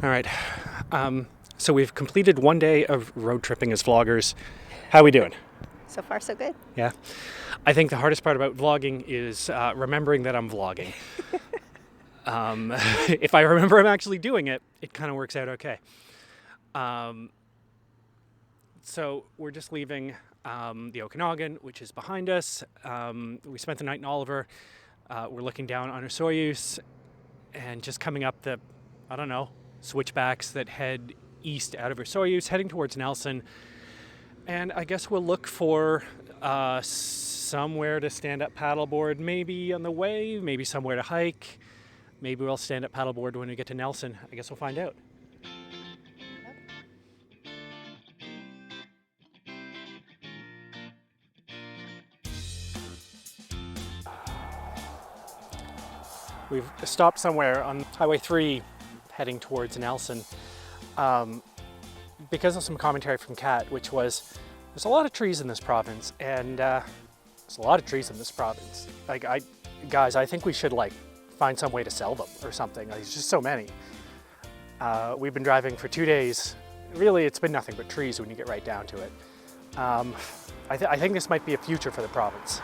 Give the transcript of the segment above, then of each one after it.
All right. So we've completed one day of road tripping as vloggers. How are we doing? So far, so good. Yeah. I think the hardest part about vlogging is remembering that I'm vlogging. If I remember I'm actually doing it, it kind of works out okay. So we're just leaving the Okanagan, which is behind us. We spent the night in Oliver. We're looking down on Osoyoos and just coming up the, switchbacks that head east out of Osoyoos, heading towards Nelson. And I guess we'll look for somewhere to stand up paddleboard, maybe on the way, maybe somewhere to hike. Maybe we'll stand up paddleboard when we get to Nelson. I guess we'll find out. We've stopped somewhere on Highway 3 heading towards Nelson because of some commentary from Kat, which was, there's a lot of trees in this province, and there's a lot of trees in this province. I think we should find some way to sell them or something. There's just so many. We've been driving for 2 days. Really, it's been nothing but trees when you get right down to it. I think this might be a future for the province.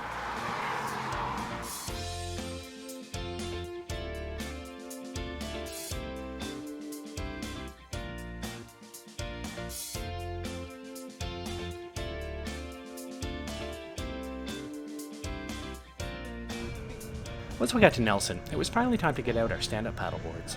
Once we got to Nelson, it was finally time to get out our stand-up paddleboards.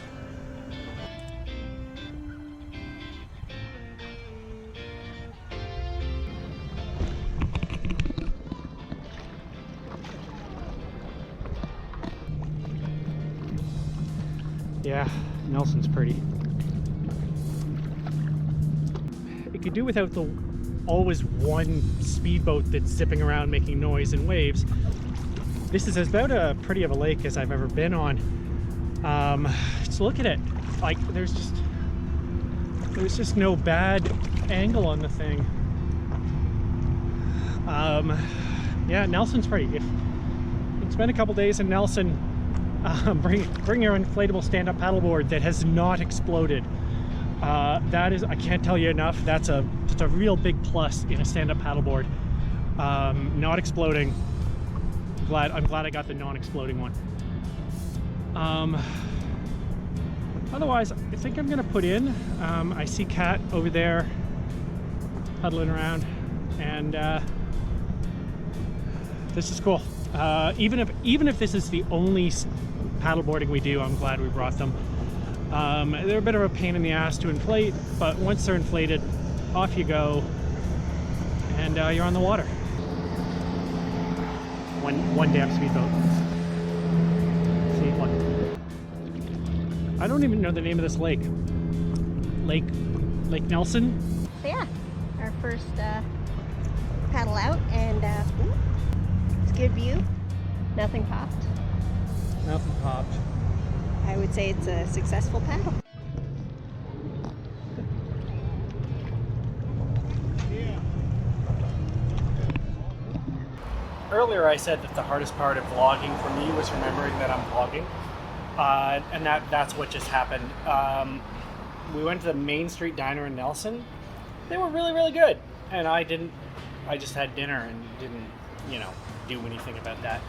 Yeah, Nelson's pretty. It could do without the always one speedboat that's zipping around making noise and waves. This is about as pretty of a lake as I've ever been on. Just look at it. There's just no bad angle on the thing. Yeah, Nelson's pretty. If you can spend a couple days in Nelson, bring your inflatable stand-up paddleboard that has not exploded. That is, I can't tell you enough. That's just a real big plus in a stand-up paddleboard. Not exploding. I'm glad I got the non-exploding one. Otherwise, I think I'm gonna put in. I see Kat over there huddling around, and this is cool. Even if this is the only paddleboarding we do, I'm glad we brought them. They're a bit of a pain in the ass to inflate, but once they're inflated, off you go, and you're on the water. One damn speedboat. See, look. I don't even know the name of this lake. Lake Nelson? So yeah, our first paddle out, and it's a good view. Nothing popped. Nothing popped. I would say it's a successful paddle. Earlier I said that the hardest part of vlogging for me was remembering that I'm vlogging, and that's what just happened. We went to the Main Street Diner in Nelson. They were really, really good, and I just had dinner and didn't, do anything about that.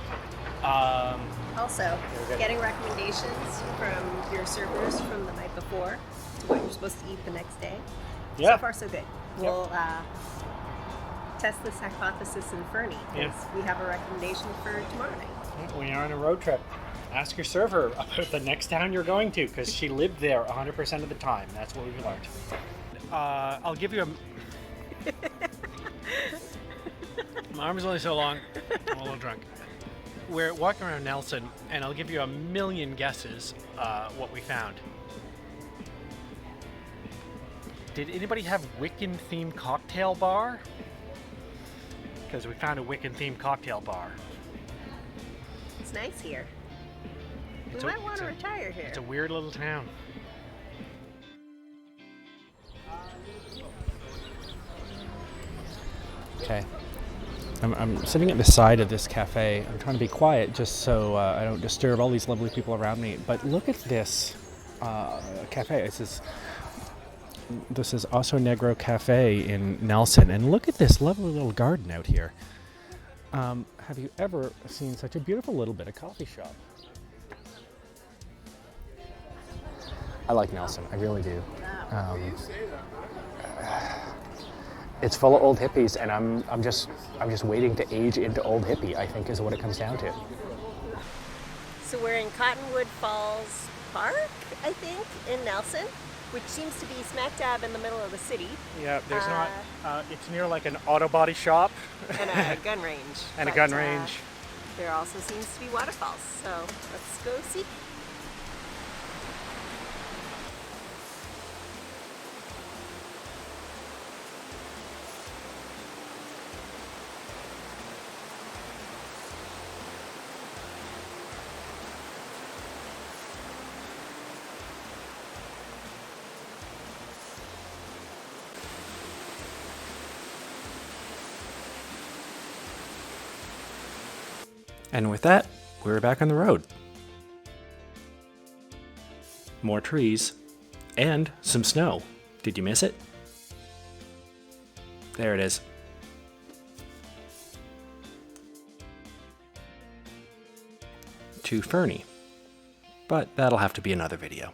Also, getting recommendations from your servers from the night before to what you're supposed to eat the next day. Yeah. So far, so good. We'll test this hypothesis in Fernie, because we have a recommendation for tomorrow night. We are on a road trip. Ask your server about the next town you're going to, because she lived there 100% of the time. That's what we've learned. I'll give you a... My arm is only so long. I'm a little drunk. We're walking around Nelson, and I'll give you a million guesses what we found. Did anybody have Wiccan-themed cocktail bar? Because we found a Wiccan-themed cocktail bar. It's nice here. We might want to retire here. It's a weird little town. Okay. I'm sitting at the side of this cafe. I'm trying to be quiet just so I don't disturb all these lovely people around me. But look at this cafe. This is Oso Negro Cafe in Nelson, and look at this lovely little garden out here. Have you ever seen such a beautiful little bit of coffee shop? I like Nelson, I really do. It's full of old hippies, and I'm just waiting to age into old hippie, I think, is what it comes down to. So we're in Cottonwood Falls Park, I think, in Nelson, which seems to be smack dab in the middle of the city. Yeah, there's not. It's near like an auto body shop And a gun range. and a gun range. There also seems to be waterfalls, so let's go see. And with that, we're back on the road. More trees and some snow. Did you miss it? There it is. To Fernie. But that'll have to be another video.